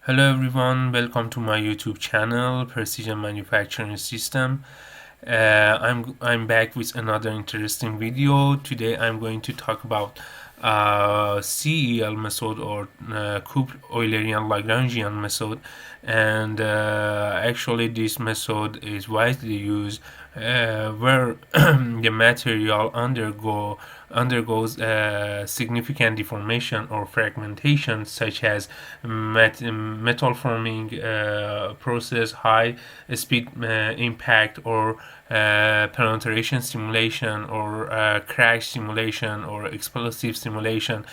Hello everyone, welcome to my YouTube channel, Precision Manufacturing System. I'm back with another interesting video. Today I'm going to talk about CEL method or coupled Eulerian-Lagrangian method, and actually this method is widely used where the material undergoes significant deformation or fragmentation, such as metal forming process, high speed impact, or penetration simulation, or crash simulation, or explosive simulation.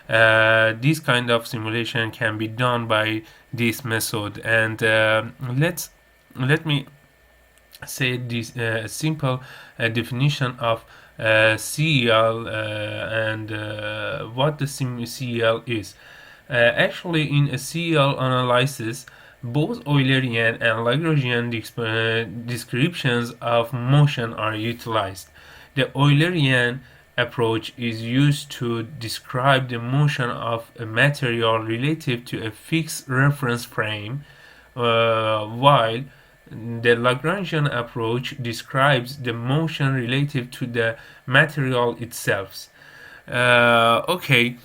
This kind of simulation can be done by this method, and let me say this simple definition of CEL and what the CEL is. Actually, in a CEL analysis, both Eulerian and Lagrangian descriptions of motion are utilized. The Eulerian approach is used to describe the motion of a material relative to a fixed reference frame, while the Lagrangian approach describes the motion relative to the material itself. Okay,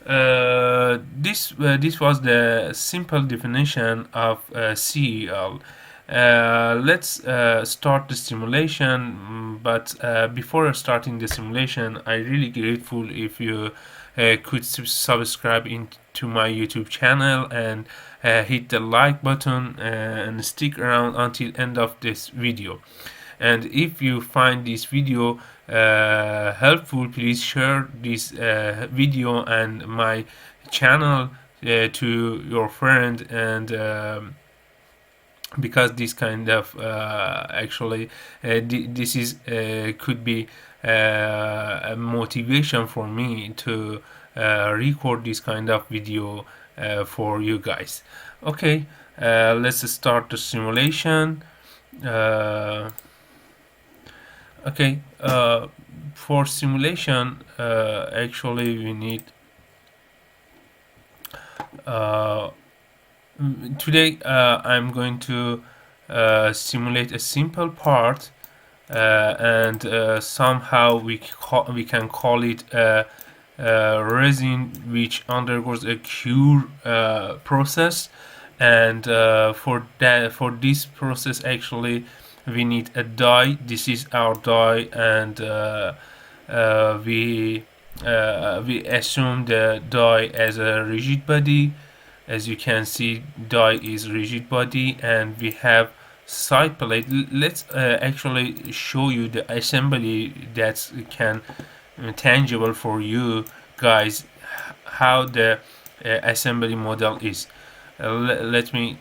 this was the simple definition of CEL. Let's start the simulation. But before starting the simulation, I'm really grateful if you could subscribe to my YouTube channel and hit the like button and stick around until end of this video. And if you find this video helpful, please share this video and my channel to your friend, and because this kind of this is could be a motivation for me to record this kind of video for you guys. Okay, let's start the simulation. Okay, for simulation, actually we need today I'm going to simulate a simple part, and somehow we can call it resin which undergoes a cure process. And for this process, actually we need a die. This is our die, and we assume the die as a rigid body. As you can see, die is rigid body, and we have side plate. Let's actually show you the assembly that can tangible for you guys, how the assembly model is. Let me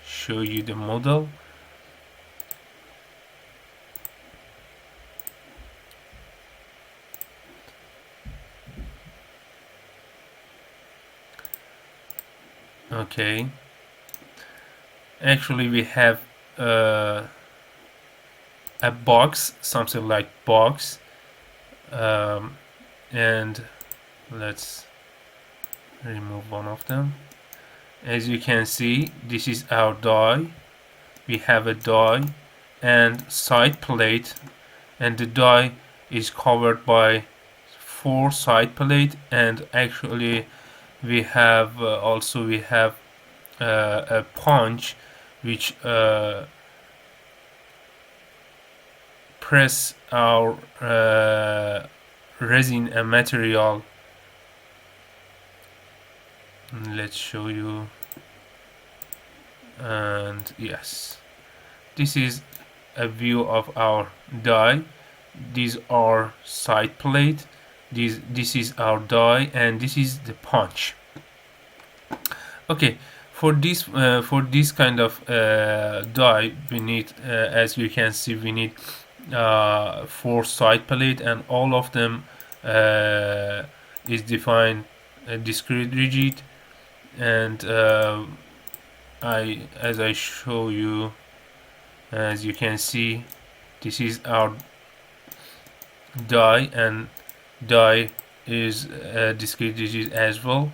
show you the model. Okay, actually we have a box, something like box, and let's remove one of them. As you can see, this is our die. We have a die and side plate, and the die is covered by 4 side plate, and actually we have a punch which press our resin material. Let's show you. And yes, this is a view of our die. These are side plate. This is our die, and this is the punch. Okay, for this kind of die, we need, as you can see, we need 4 side plate, and all of them is defined discrete rigid. And as I show you, as you can see, this is our die, and die is discrete digit as well.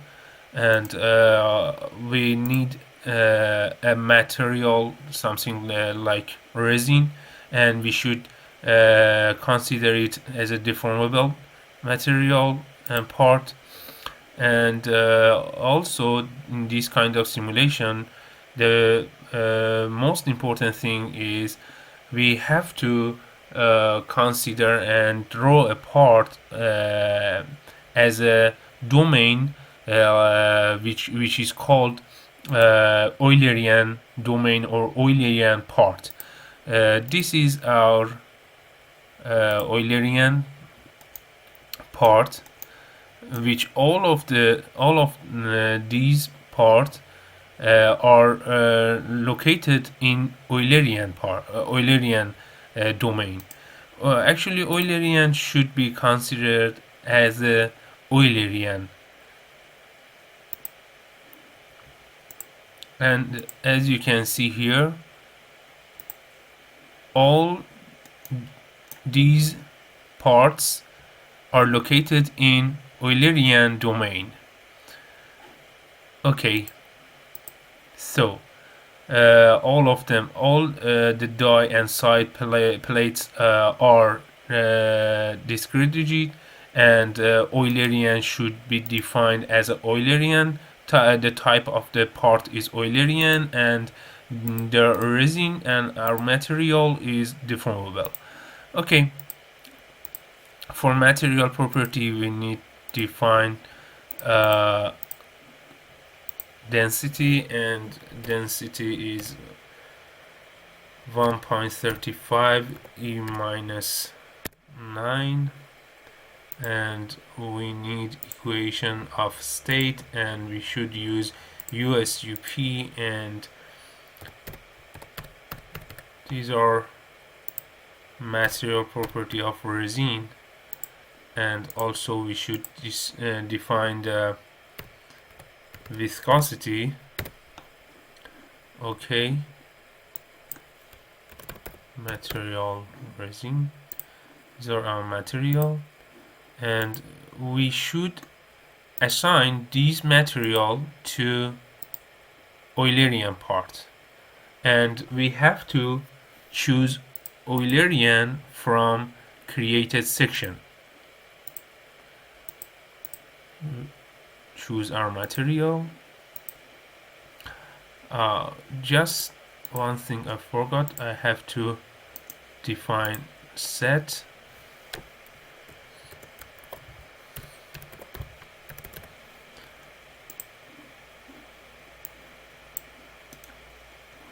and we need a material, something like resin, and we should consider it as a deformable material and part. And also in this kind of simulation, the most important thing is we have to consider and draw a part as a domain which is called Eulerian domain or Eulerian part. This is our Eulerian part, which all of these parts are located in Eulerian domain. Actually, Eulerian should be considered as a Eulerian, and as you can see here, all these parts are located in Eulerian domain. Okay, so all of them, all the die and side plates are discrete digit, and Eulerian should be defined as a Eulerian. The type of the part is Eulerian, and the resin and our material is deformable. Okay, for material property we need to define uh, density, and density is 1.35 e minus 9, and we need equation of state, and we should use USUP, and these are material property of resin, and also we should define the viscosity. Okay, material resin, these are our material, and we should assign these material to Eulerian part, and we have to choose Eulerian from created section. Choose our material. Just one thing I forgot, I have to define set.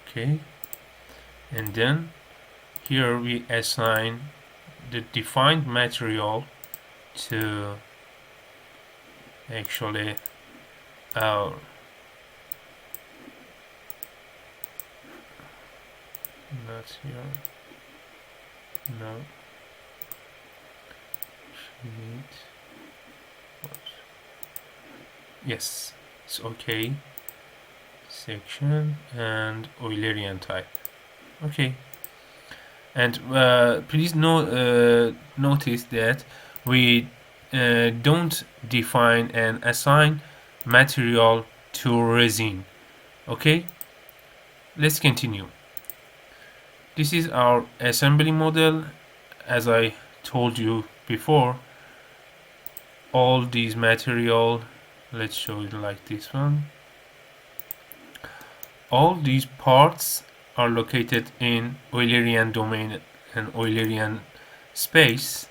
Okay, and then here we assign the defined material to actually our not here, no, sheet, yes, it's okay, section and Eulerian type. Okay, and please notice that we don't define and assign material to resin. Okay, let's continue. This is our assembly model. As I told you before, all these material, let's show it like this one, all these parts are located in Eulerian domain and Eulerian space.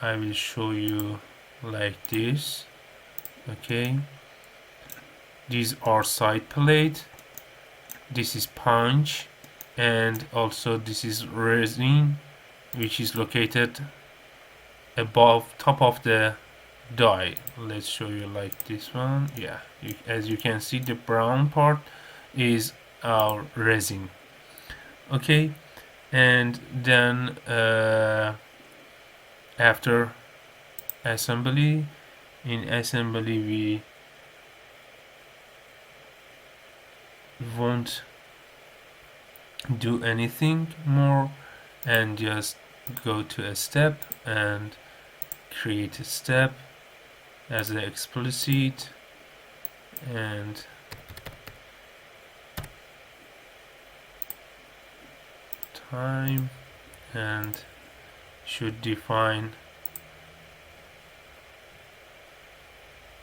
I will show you like this. Okay, these are side plate, this is punch, and also this is resin, which is located above top of the die. Let's show you like this one. Yeah, as you can see, the brown part is our resin. Okay, and then after assembly, in assembly we won't do anything more, and just go to a step and create a step as an explicit, and time, and should define,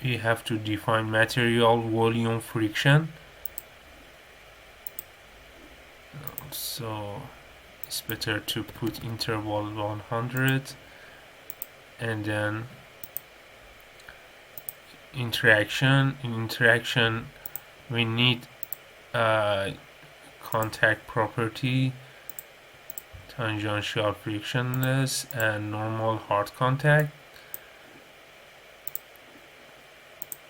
we have to define material volume friction. So it's better to put interval 100, and then interaction. In interaction we need contact property, tangential frictionless, and normal hard contact.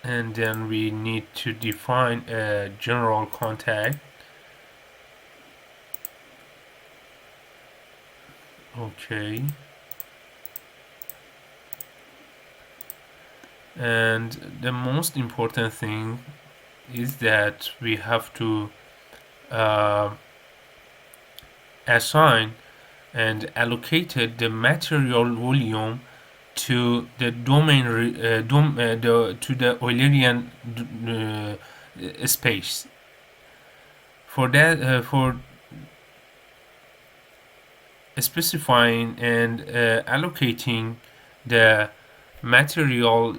And then we need to define a general contact. Okay. And the most important thing is that we have to assign and allocated the material volume to the domain to the Eulerian space. For that, for specifying and allocating the material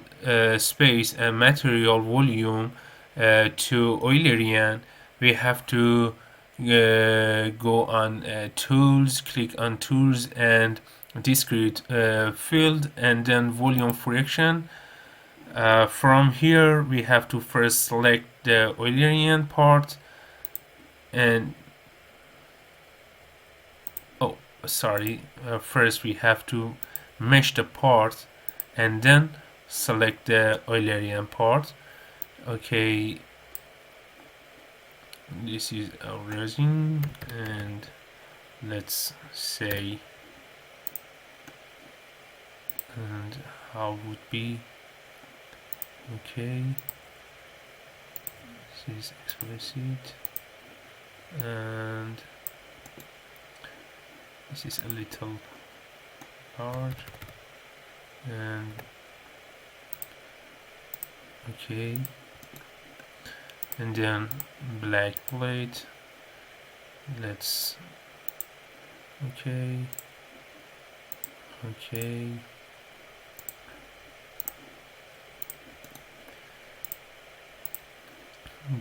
space and material volume to Eulerian, we have to go on tools, click on tools and discrete field, and then volume friction. From here we have to first select the Eulerian part, and first we have to mesh the part and then select the Eulerian part. Okay, this is our resin, and let's say, and how would be, okay, this is explicit, and this is a little hard, and okay, and then black plate, let's, okay,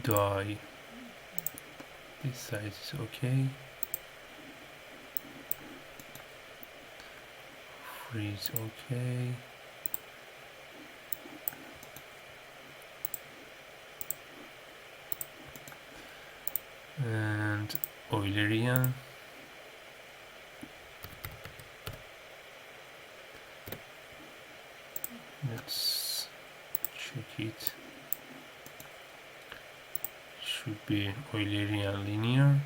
die, this side is okay, freeze, okay, and Eulerian, let's check it, should be Eulerian linear,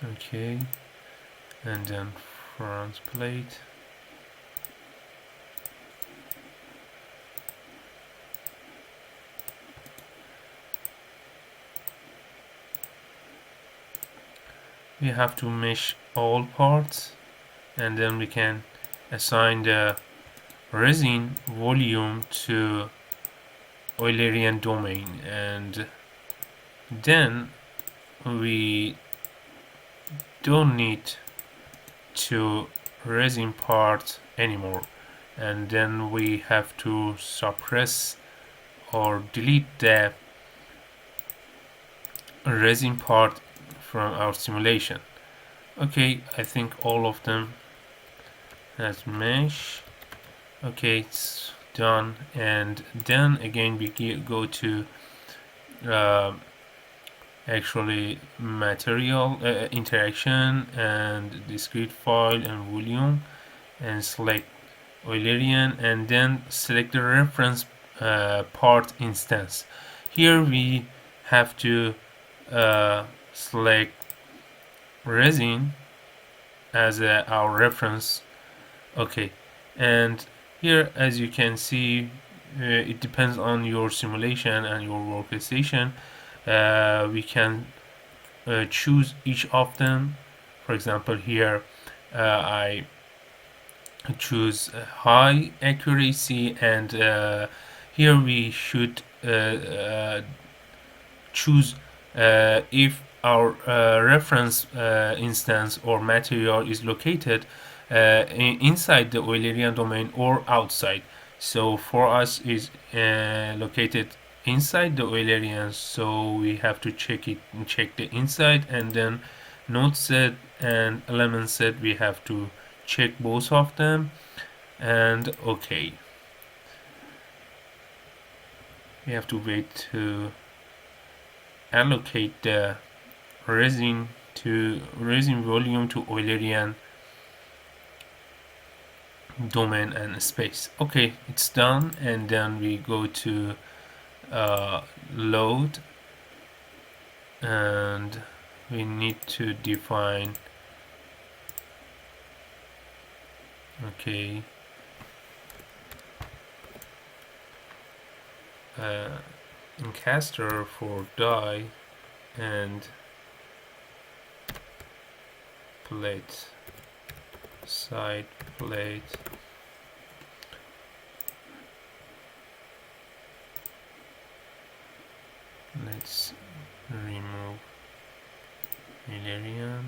okay, and then front plate, we have to mesh all parts, and then we can assign the resin volume to Eulerian domain, and then we don't need to resin part anymore, and then we have to suppress or delete the resin part from our simulation. Okay, I think all of them has mesh. Okay, it's done, and then again we go to actually material interaction and discrete file and volume, and select Eulerian, and then select the reference part instance. Here we have to select resin as our reference. Okay, and here as you can see, it depends on your simulation and your workstation. We can choose each of them. For example, here I choose high accuracy, and here we should choose if our reference instance or material is located inside the Eulerian domain or outside. So for us is located inside the Eulerian, so we have to check the inside, and then node set and element set we have to check both of them, and okay, we have to wait to allocate the resin volume to Eulerian domain and space. Okay, it's done, and then we go to load, and we need to define, okay, encaster for die and plate, side plate, let's remove Eulerian.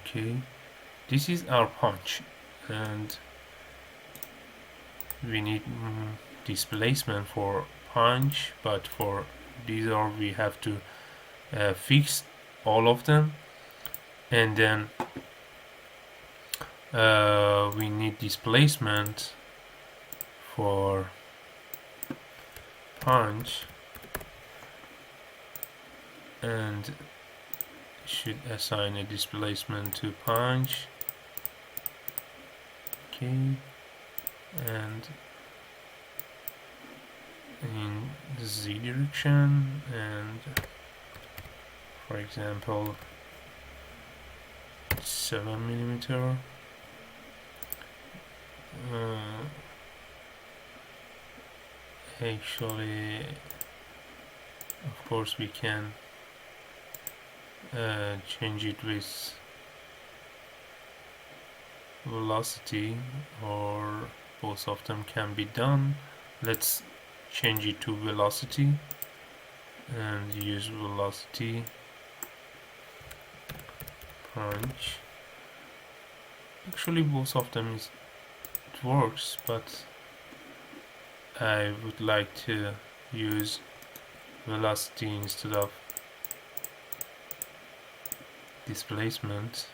Okay, this is our punch, and we need displacement for punch, but for these are we have to fix all of them, and then we need displacement for punch, and should assign a displacement to punch. Okay, and in the z direction, and for example 7mm. Actually, of course, we can change it with velocity, or both of them can be done. Let's change it to velocity and use velocity punch. Actually, both of them it works, but I would like to use velocity instead of displacement,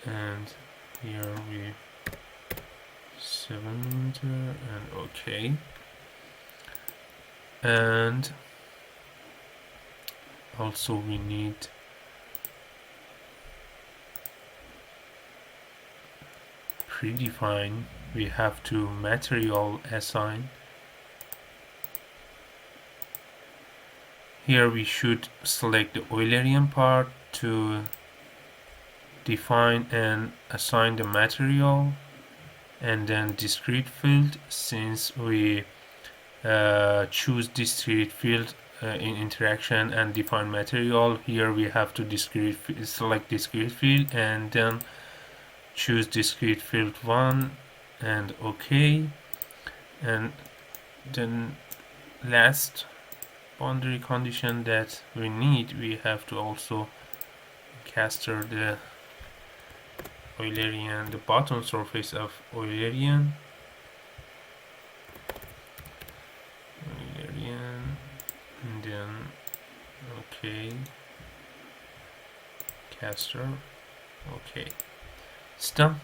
and here we 7mm, and okay, and also we need predefine, we have to material assign. Here we should select the Eulerian part to define and assign the material, and then discrete field, since we choose discrete field in interaction and define material. Here we have to select discrete field, and then choose discrete field 1 and okay, and then last boundary condition that we need, we have to also caster the Eulerian, the bottom surface of Eulerian, and then okay, caster, okay, it's done,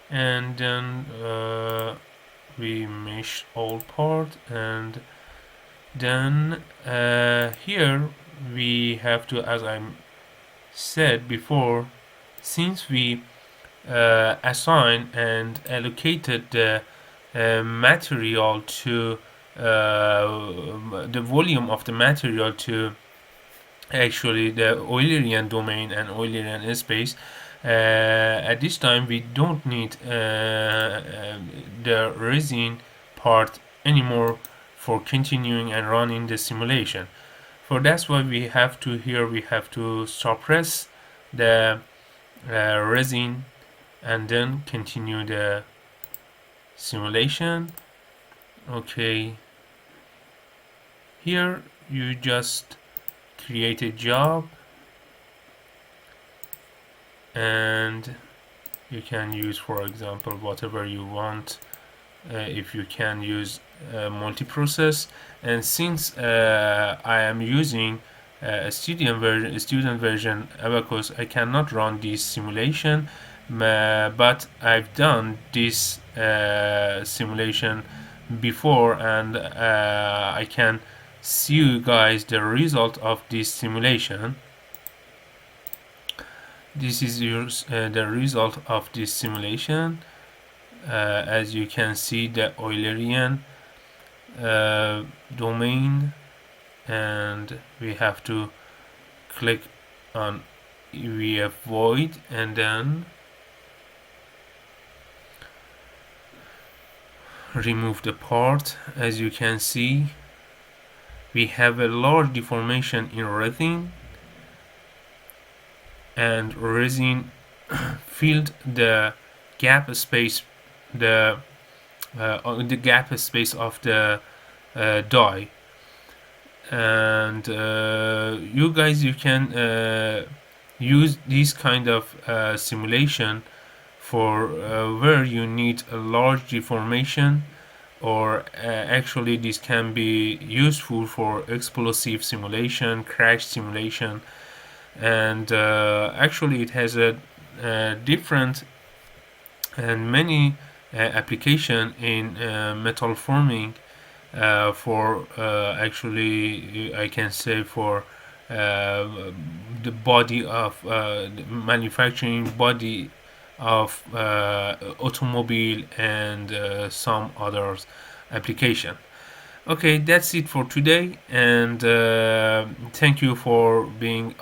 and then we mesh all part, and then here we have to, as I said before, since we assign and allocated the material to the volume of the material to actually the Eulerian domain and Eulerian space, At this time we don't need the resin part anymore for continuing and running the simulation. For that's why we have to here we have to suppress the resin and then continue the simulation. Okay, here you just create a job and you can use, for example, whatever you want. If you can use multiprocess, and since I am using a student version ABAQUS, I cannot run this simulation, but I've done this simulation before, and I can see you guys the result of this simulation. This is the result of this simulation. As you can see, the Eulerian domain, and we have to click on EVF void and then remove the part. As you can see, we have a large deformation in resin, and resin filled the gap space, the gap space of the die. And you guys, you can use this kind of simulation for where you need a large deformation, or actually this can be useful for explosive simulation, crash simulation, and actually it has a different and many application in metal forming, for actually I can say for the body of the manufacturing body of automobile and some others application. Okay, that's it for today, and thank you for being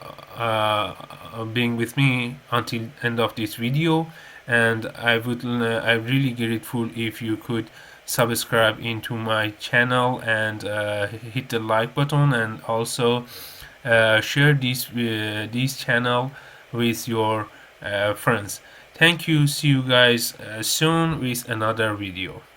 with me until end of this video. And I'm really grateful if you could subscribe into my channel and hit the like button, and also share this channel with your friends. Thank you. See you guys soon with another video.